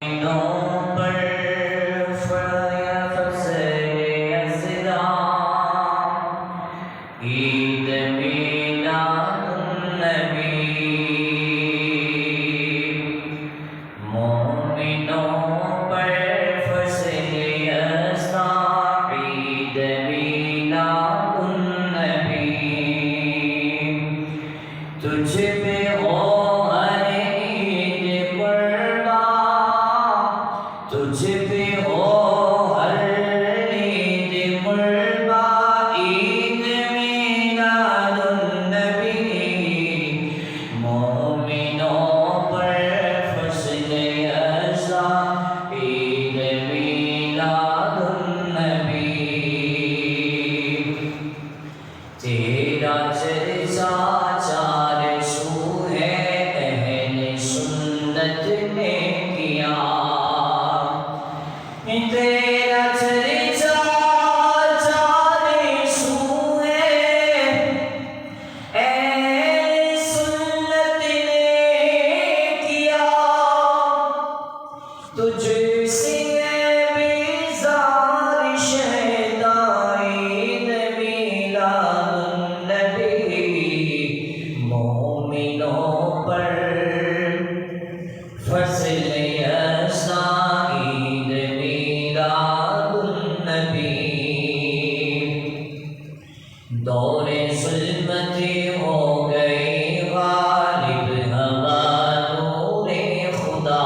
پر فریا فضل اسلام عید میلاد النبی مومنوں پر فضل اسلام عید میلاد النبی تجھ پہ ہو تجھ پہ ہو ہر عید قربا عید میلاد النبی مومنوں پر فضل ازا عید میلاد النبی تیرا چرچا چار سو ہے اہل سنت نے کیا تیرا چرچا چار سو ہے اہل سنت نے کیا تجھ سے بیزار شہدا عید میلاد النبی مومنوں پر فضل ازا عید میلاد النبی دور ظلمت ہو گئی غالب ہوا نور خدا